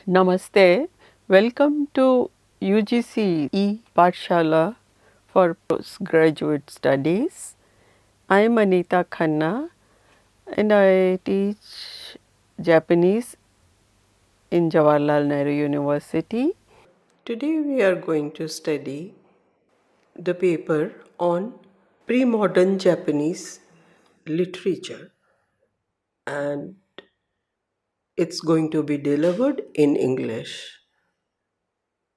Namaste. Welcome to UGC Pathshala for Postgraduate Studies. I am Anita Khanna and I teach Japanese in Jawaharlal Nehru University. Today we are going to study the paper on pre-modern Japanese literature, and it's going to be delivered in English.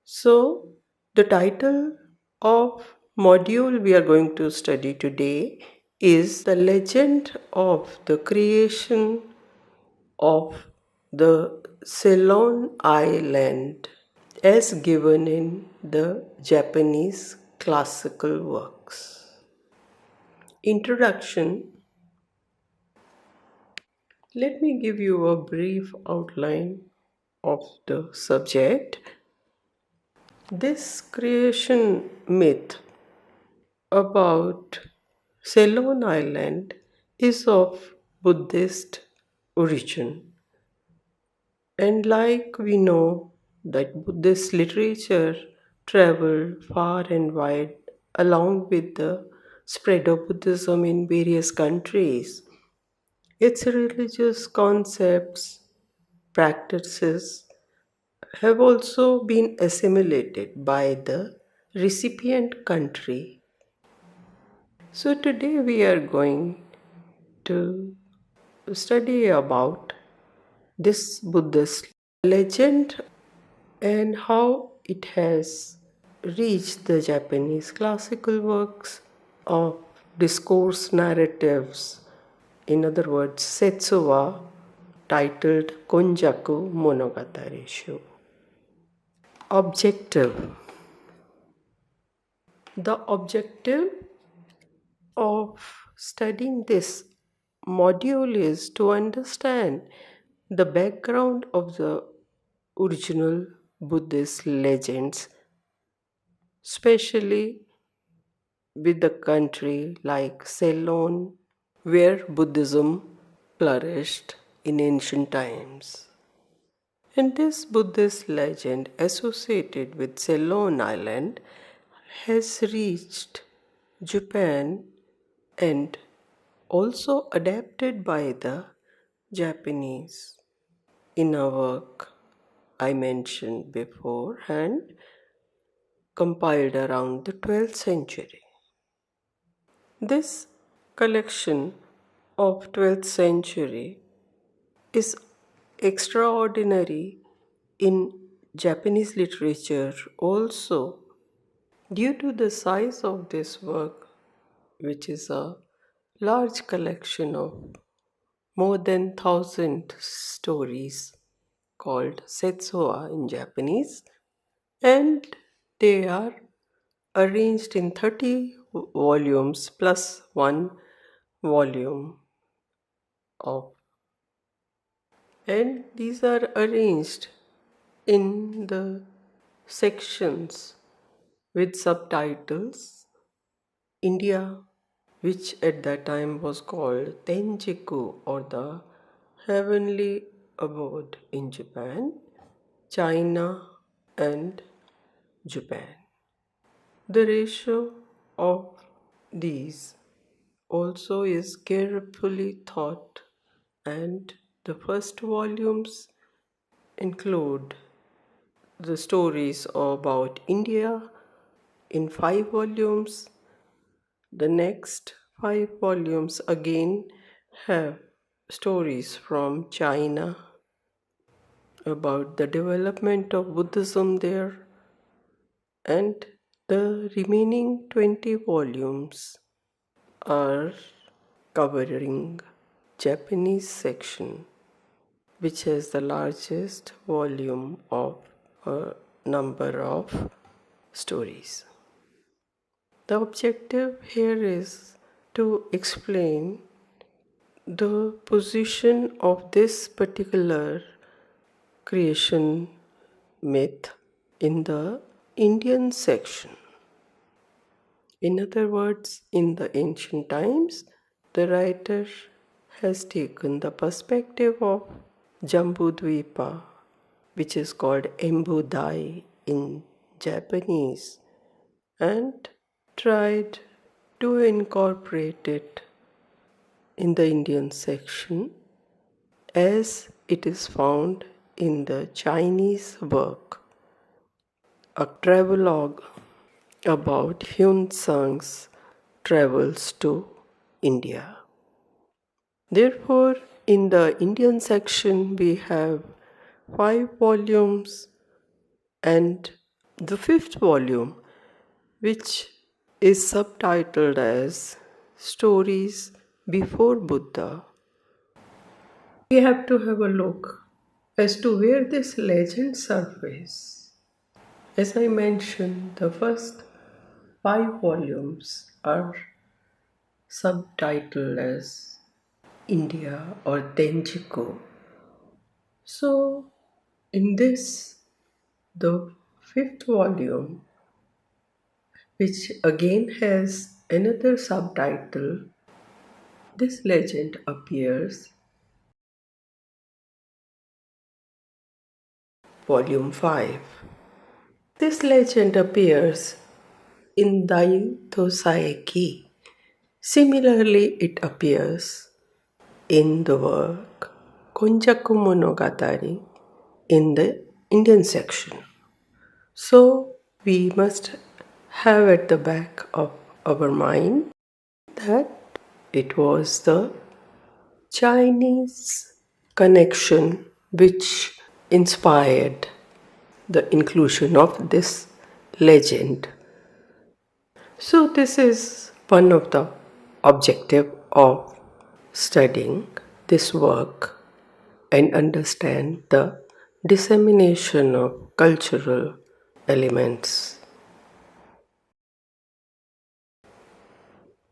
So, the title of module we are going to study today is The Legend of the Creation of the Ceylon Island as given in the Japanese classical works. Introduction. Let me give you a brief outline of the subject. This creation myth about Ceylon Island is of Buddhist origin. And like we know that Buddhist literature traveled far and wide along with the spread of Buddhism in various countries, its religious concepts, practices have also been assimilated by the recipient country. So today we are going to study about this Buddhist legend and how it has reached the Japanese classical works of discourse narratives, in other words, Setsuwa, titled Konjaku Monogatari Shu. Objective. The objective of studying this module is to understand the background of the original Buddhist legends, especially with the country like Ceylon, where Buddhism flourished in ancient times. And this Buddhist legend associated with Ceylon Island has reached Japan and also adapted by the Japanese in a work I mentioned before and compiled around the 12th century. This collection of 12th century is extraordinary in Japanese literature also due to the size of this work, which is a large collection of more than 1,000 stories called Setsuwa in Japanese, and they are arranged in 30 volumes plus one volume of, and these are arranged in the sections with subtitles. India, which at that time was called Tenjiku, or the heavenly abode in Japan, China, and Japan. The ratio of these also is carefully thought, and the first volumes include the stories about India in 5 volumes. The next 5 volumes again have stories from China about the development of Buddhism there, and the remaining 20 volumes are covering Japanese section, which has the largest volume of a number of stories. The objective here is to explain the position of this particular creation myth in the Indian section. In other words, in the ancient times, the writer has taken the perspective of Jambudvipa, which is called Embudai in Japanese, and tried to incorporate it in the Indian section as it is found in the Chinese work, a travelogue about Hyun Sang's travels to India. Therefore, in the Indian section, we have 5 volumes, and the fifth volume, which is subtitled as Stories Before Buddha. We have to have a look as to where this legend surfaces. As I mentioned, the first 5 volumes are subtitled as India or Tenjiku. So, in this, the fifth volume, which again has another subtitle, this legend appears. Volume 5. This legend appears in Daito Saeki. Similarly, it appears in the work Konjaku Monogatari in the Indian section. So, we must have at the back of our mind that it was the Chinese connection which inspired the inclusion of this legend. So this is one of the objective of studying this work and understand the dissemination of cultural elements.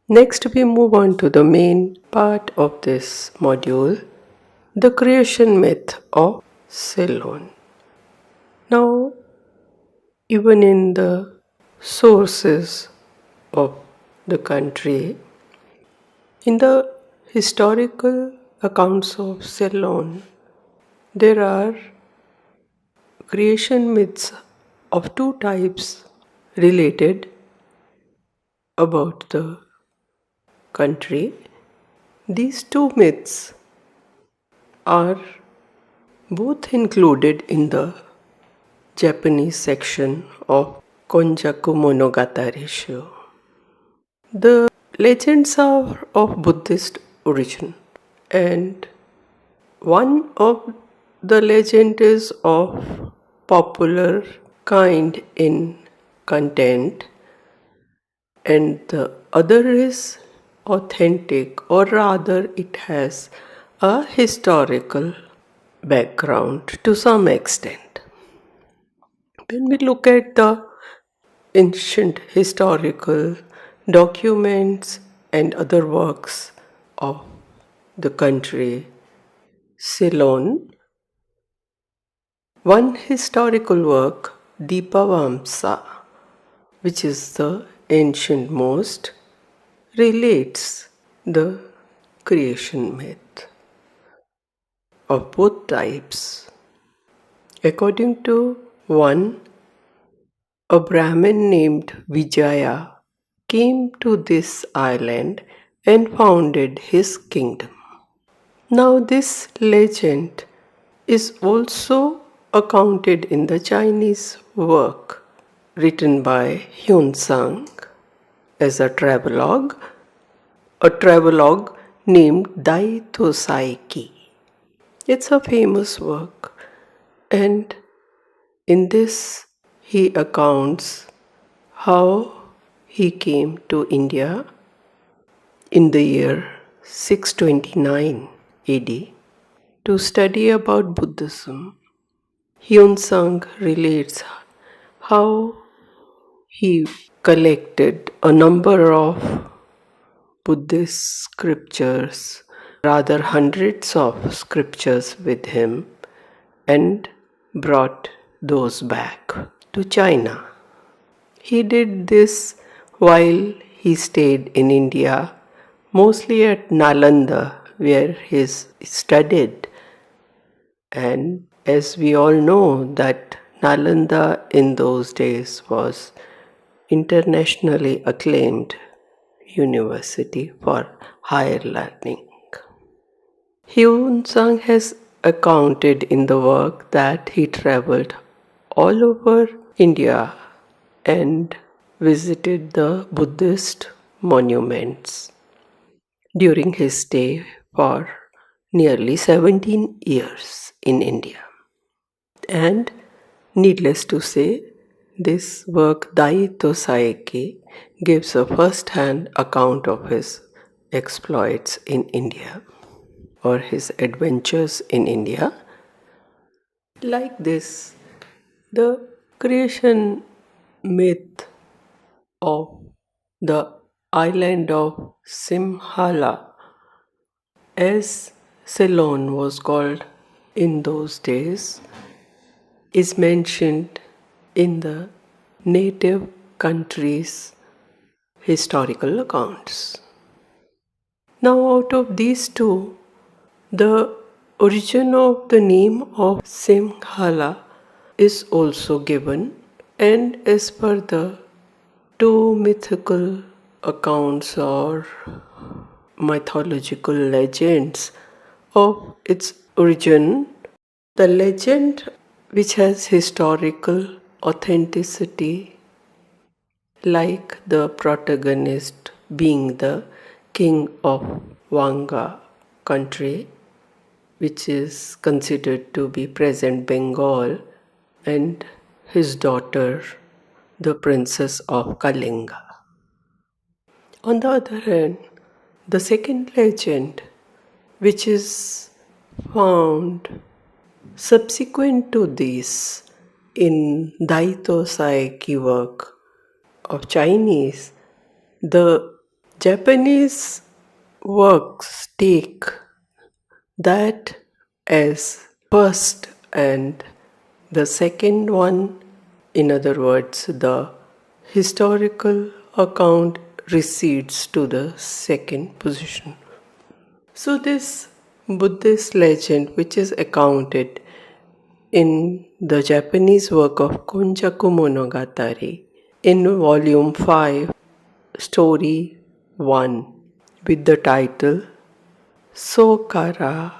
Next, we move on to the main part of this module, the creation myth of Ceylon. Now, even in the sources of the country, in the historical accounts of Ceylon, there are creation myths of 2 types related about the country. These 2 myths are both included in the Japanese section of Konjaku Monogatari show. The legends are of Buddhist origin, and one of the legend is of popular kind in content, and the other is authentic, or rather it has a historical background to some extent. When we look at the ancient historical documents and other works of the country Ceylon, one historical work, Dipavamsa, which is the ancient most, relates the creation myth of both types. According to one, a Brahmin named Vijaya came to this island and founded his kingdom. Now, this legend is also accounted in the Chinese work written by Hyun Sang as a travelogue named Dai Thosai Ki. It's a famous work, and in this he accounts how he came to India in the year 629 AD to study about Buddhism. Hyun Sang relates how he collected a number of Buddhist scriptures, rather hundreds of scriptures with him, and brought those back to China. He did this while he stayed in India, mostly at Nalanda, where he studied, and As we all know that Nalanda in those days was internationally acclaimed university for higher learning. Hyun Sang has accounted in the work that he traveled all over India and visited the Buddhist monuments during his stay for nearly 17 years in India. And needless to say, this work Daito Saeki gives a first-hand account of his exploits in India or his adventures in India. Like this, the creation myth of the island of Simhala, as Ceylon was called in those days, is mentioned in the native country's historical accounts. Now, out of these two, the origin of the name of Simhala is also given, and as per the two mythical accounts or mythological legends of its origin, the legend which has historical authenticity, like the protagonist being the king of Wanga country, which is considered to be present Bengal, and his daughter, the princess of Kalinga. On the other hand, the second legend, which is found subsequent to this in Daito Saeki work of Chinese, the Japanese works take that as first, and the second one, in other words, the historical account recedes to the second position. So this Buddhist legend, which is accounted in the Japanese work of Konjaku Monogatari in volume 5, story 1, with the title Sokara.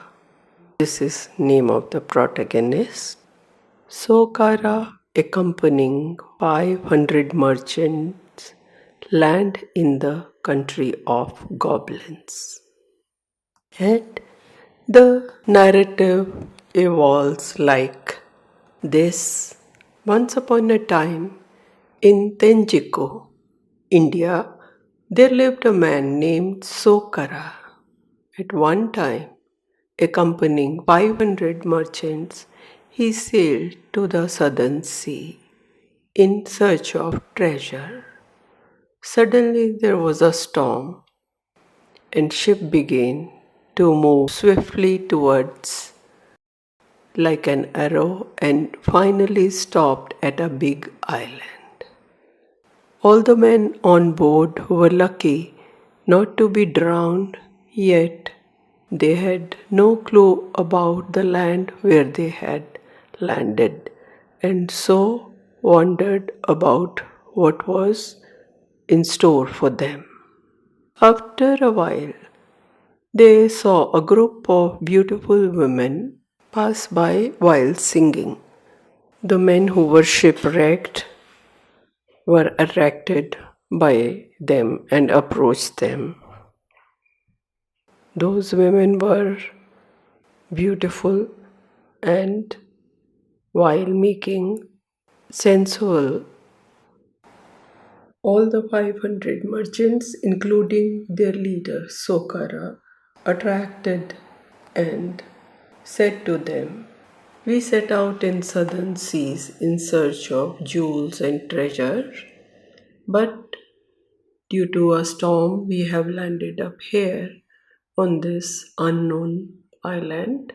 This is name of the protagonist. Sokara accompanying 500 merchants land in the country of goblins. And the narrative evolves like this. Once upon a time, in Tenjiku, India, there lived a man named Sokara. At one time, accompanying 500 merchants, he sailed to the southern sea in search of treasure. Suddenly there was a storm, and ship began to move swiftly towards like an arrow and finally stopped at a big island. All the men on board were lucky not to be drowned, yet they had no clue about the land where they had landed, and so wondered about what was in store for them. After a while, they saw a group of beautiful women pass by while singing. The men who were shipwrecked were attracted by them and approached them. Those women were beautiful, and while making sensual, all the 500 merchants, including their leader Sokara, attracted and said to them, "We set out in southern seas in search of jewels and treasure, but due to a storm we have landed up here on this unknown island.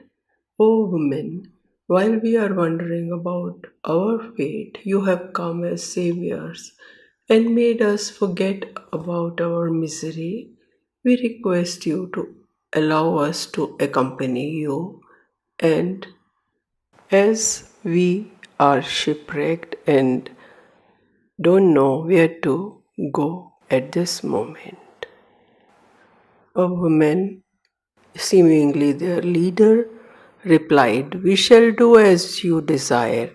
O women, while we are wondering about our fate, you have come as saviors and made us forget about our misery. We request you to allow us to accompany you and As we are shipwrecked and don't know where to go at this moment, a woman, seemingly their leader, replied, "We shall do as you desire,"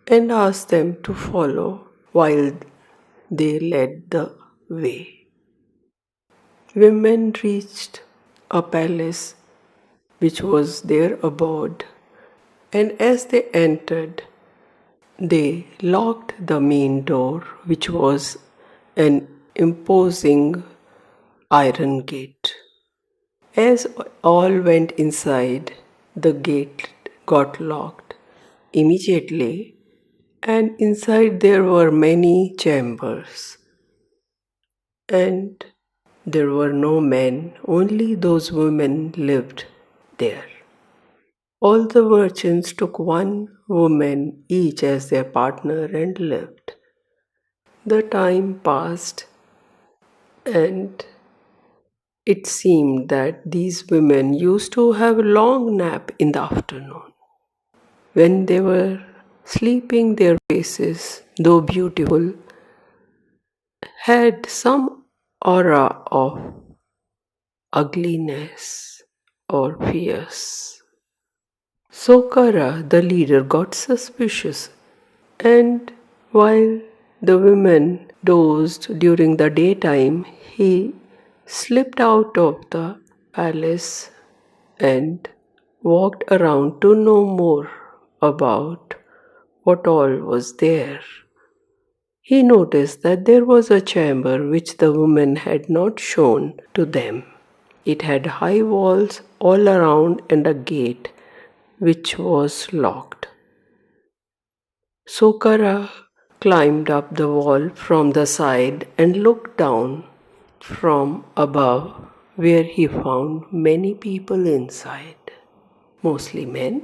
and asked them to follow while they led the way. Women reached a palace which was their abode, and as they entered, they locked the main door, which was an imposing iron gate. As all went inside, the gate got locked immediately, and inside there were many chambers, and there were no men, only those women lived there. All the merchants took one woman each as their partner and lived. The time passed, and it seemed that these women used to have a long nap in the afternoon. When they were sleeping, their faces, though beautiful, had some aura of ugliness or fierce. Sokara, the leader, got suspicious, and while the women dozed during the daytime, he slipped out of the palace and walked around to know more about what all was there. He noticed that there was a chamber which the woman had not shown to them. It had high walls all around and a gate which was locked. Sokara climbed up the wall from the side and looked down from above, where he found many people inside, mostly men.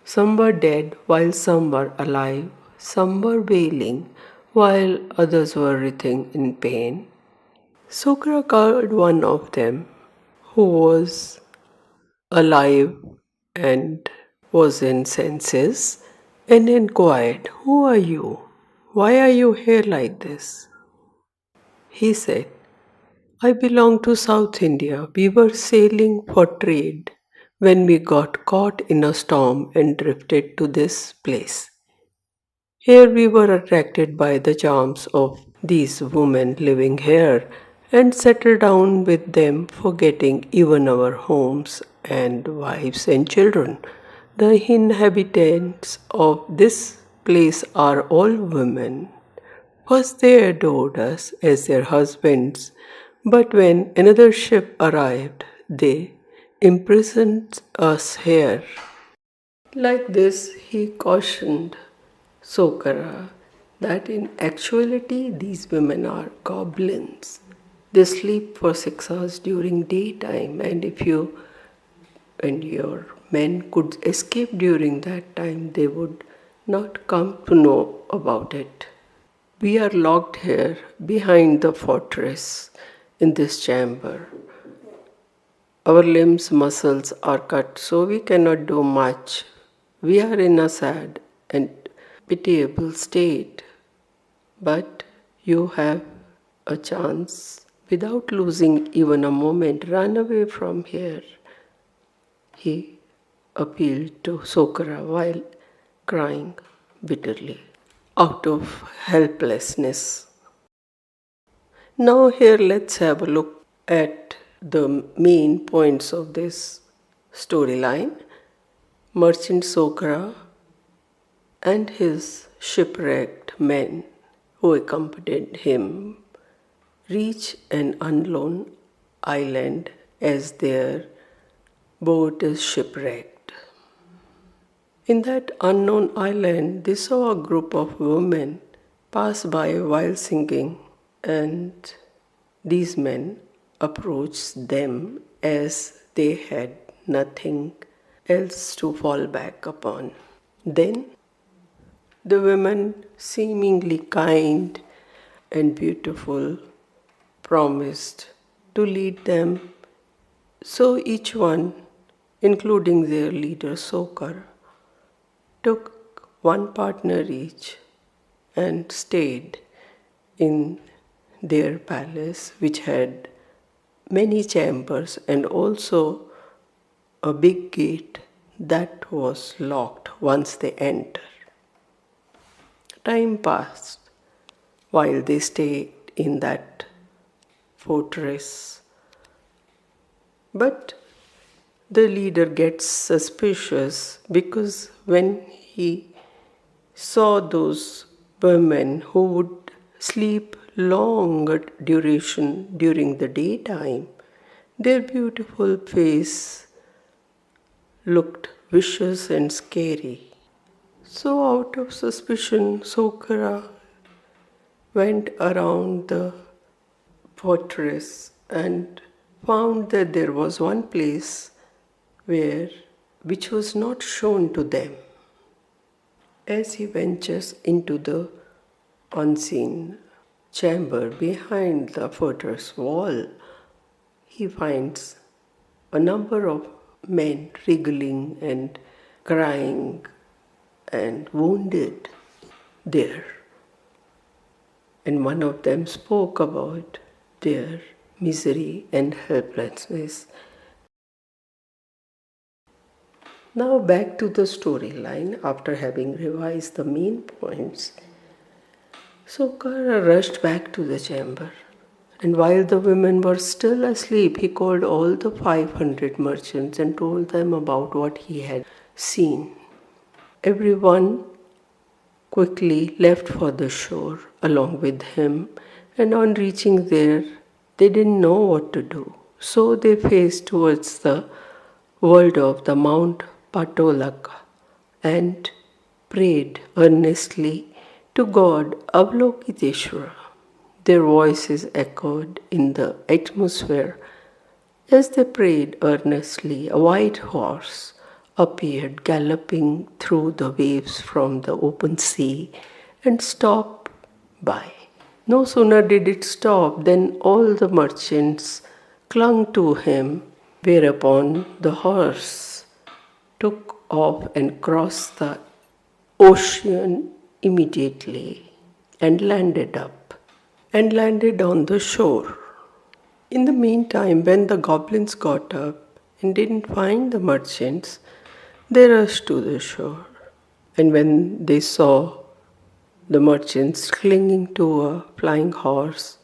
Some were dead while some were alive, some were wailing while others were writhing in pain. Sokara called one of them who was alive and was in senses and inquired, "Who are you? Why are you here like this?" He said, "I belong to South India. We were sailing for trade when we got caught in a storm and drifted to this place. Here we were attracted by the charms of these women living here and settled down with them, forgetting even our homes and wives and children. The inhabitants of this place are all women. First they adored us as their husbands, but when another ship arrived, they imprisoned us here." Like this, he cautioned Sokara that in actuality these women are goblins. They sleep for 6 hours during daytime, and if you and your men could escape during that time, they would not come to know about it. We are locked here behind the fortress in this chamber. Our limbs, muscles are cut, so we cannot do much. We are in a sad and pitiable state, but you have a chance. Without losing even a moment, run away from here." He appealed to Sokara while crying bitterly out of helplessness. Now, here let's have a look at the main points of this storyline. Merchant Sokara and his shipwrecked men who accompanied him reach an unknown island as their boat is shipwrecked. In that unknown island, they saw a group of women pass by while singing, and these men approached them as they had nothing else to fall back upon. Then the women, seemingly kind and beautiful, promised to lead them. So each one, including their leader Sokar, took one partner each and stayed in their palace, which had many chambers and also a big gate that was locked once they enter. Time passed while they stayed in that fortress, but the leader gets suspicious because when he saw those women who would sleep longer duration during the daytime, their beautiful face looked vicious and scary. So out of suspicion, Sokara went around the fortress and found that there was one place which was not shown to them. As he ventures into the unseen chamber behind the fortress wall, he finds a number of men wriggling and crying and wounded there. And one of them spoke about their misery and helplessness. Now back to the storyline. After having revised the main points, Sokara rushed back to the chamber, and while the women were still asleep, he called all the 500 merchants and told them about what he had seen. Everyone quickly left for the shore along with him, and on reaching there, they didn't know what to do. So they faced towards the world of the Mount Patolaka and prayed earnestly to God Avalokiteshvara. Their voices echoed in the atmosphere. As they prayed earnestly, a white horse appeared galloping through the waves from the open sea and stopped by. No sooner did it stop than all the merchants clung to him, whereupon the horse took off and crossed the ocean immediately and landed on the shore. In the meantime, when the goblins got up and didn't find the merchants, they rushed to the shore. And when they saw the merchants clinging to a flying horse,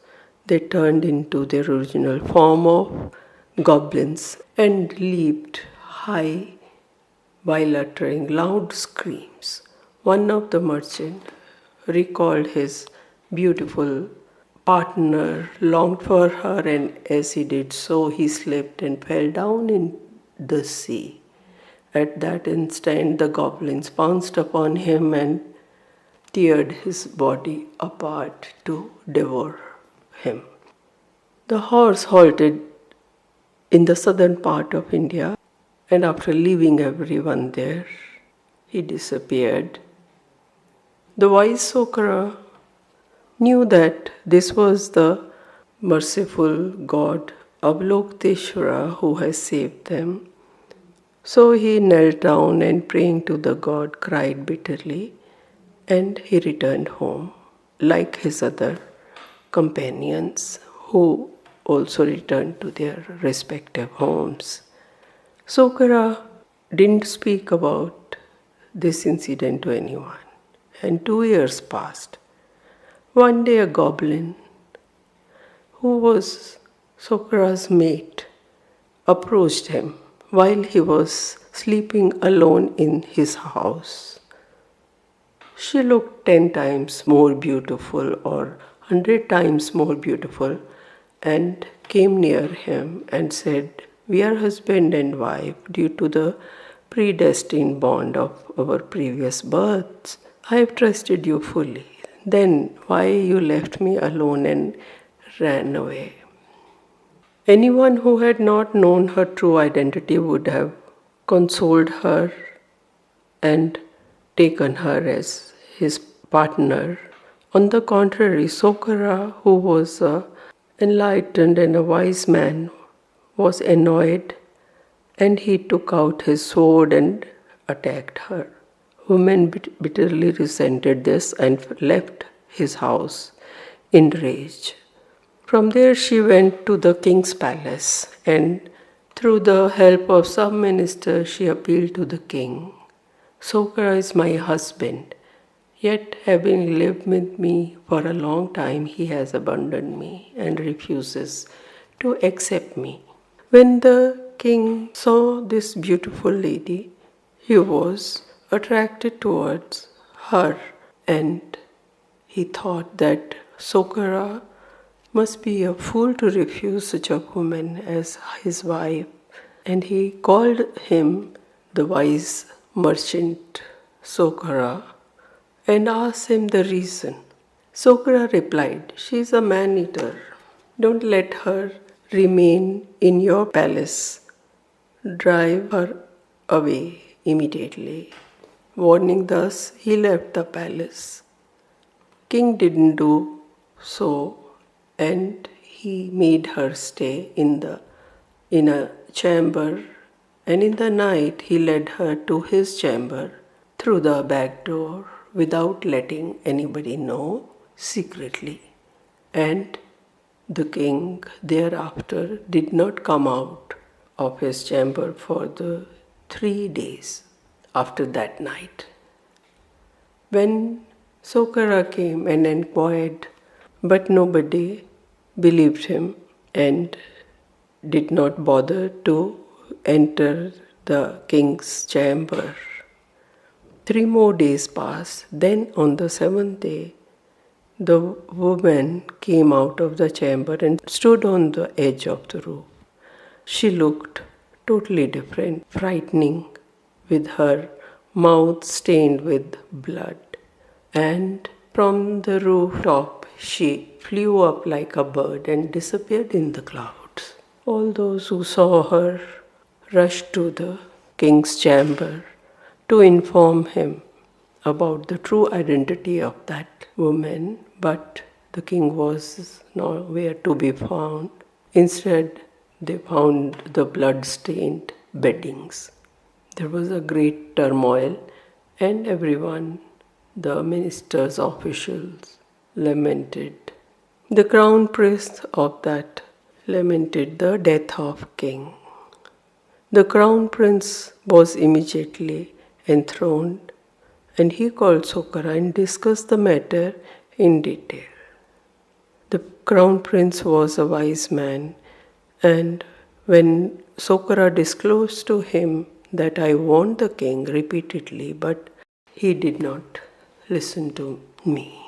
they turned into their original form of goblins and leaped high while uttering loud screams. One of the merchants recalled his beautiful partner, longed for her, and as he did so, he slipped and fell down in the sea. At that instant, the goblins pounced upon him and teared his body apart to devour him. The horse halted in the southern part of India, and after leaving everyone there, he disappeared. The wise Sokara knew that this was the merciful God Avalokiteshvara who has saved them. So he knelt down and praying to the God cried bitterly, and he returned home like his other companions who also returned to their respective homes. Sokara didn't speak about this incident to anyone, and 2 years passed. One day a goblin, who was Sokara's mate, approached him while he was sleeping alone in his house. She looked 10 times more beautiful or 100 times more beautiful and came near him and said, "We are husband and wife due to the predestined bond of our previous births. I have trusted you fully. Then why you left me alone and ran away?" Anyone who had not known her true identity would have consoled her and taken her as his partner. On the contrary, Sokara, who was enlightened and a wise man, was annoyed, and he took out his sword and attacked her. woman bitterly resented this and left his house in rage. From there, she went to the king's palace, and through the help of some minister, she appealed to the king. Sokara is my husband, yet having lived with me for a long time, he has abandoned me and refuses to accept me. When the king saw this beautiful lady, he was attracted towards her, and he thought that Sokara must be a fool to refuse such a woman as his wife, and he called him the wise merchant Sokara and asked him the reason. Sokara replied, "She is a man eater. Don't let her remain in your palace. Drive her away immediately." Warning thus, he left the palace. King didn't do so, and he made her stay in a chamber, and in the night he led her to his chamber through the back door without letting anybody know secretly. And the king thereafter did not come out of his chamber for the 3 days after that night. When Sokara came and inquired, but nobody believed him and did not bother to enter the king's chamber. 3 more days passed. Then on the 7th day, the woman came out of the chamber and stood on the edge of the roof. She looked totally different, frightening, with her mouth stained with blood. And from the rooftop, she flew up like a bird and disappeared in the clouds. All those who saw her rushed to the king's chamber to inform him about the true identity of that woman, but the king was nowhere to be found. Instead, they found the blood-stained beddings. There was a great turmoil, and everyone, the ministers, officials, lamented. The crown prince of that lamented the death of king. The crown prince was immediately enthroned, and he called Sokara and discussed the matter in detail. The crown prince was a wise man, and when Sokara disclosed to him that I warned the king repeatedly, but he did not listen to me.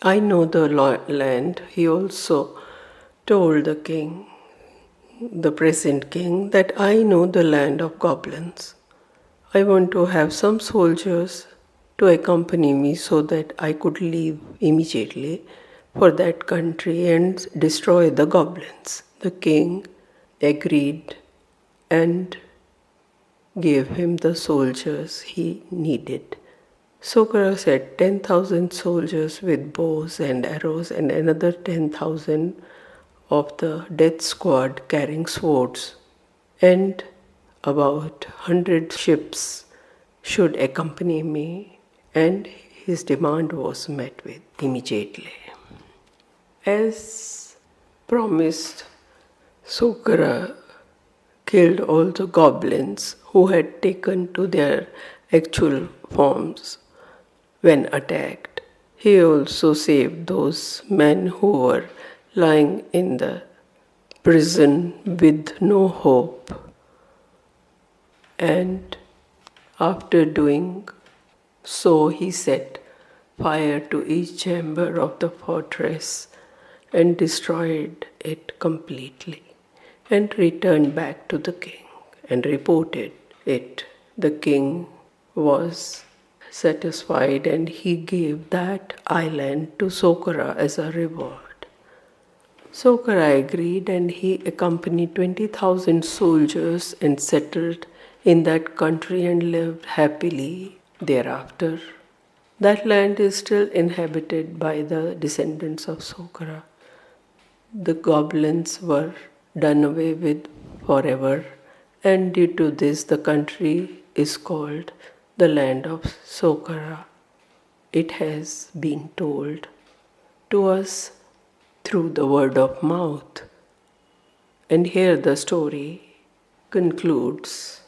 I know the land. He also told the king, the present king, that I know the land of goblins. I want to have some soldiers to accompany me so that I could leave immediately for that country and destroy the goblins. The king agreed and gave him the soldiers he needed. Sokara said 10,000 soldiers with bows and arrows and another 10,000 of the death squad carrying swords, and about 100 ships should accompany me, and his demand was met with immediately. As promised, Sokara killed all the goblins who had taken to their actual forms when attacked. He also saved those men who were lying in the prison with no hope. And after doing so, he set fire to each chamber of the fortress and destroyed it completely, and returned back to the king and reported it. The king was satisfied, and he gave that island to Sokara as a reward. Sokara agreed, and he accompanied 20,000 soldiers and settled in that country and lived happily thereafter. That land is still inhabited by the descendants of Sokara. The goblins were done away with forever, and due to this the country is called the land of Sokhara. It has been told to us through the word of mouth. And here the story concludes.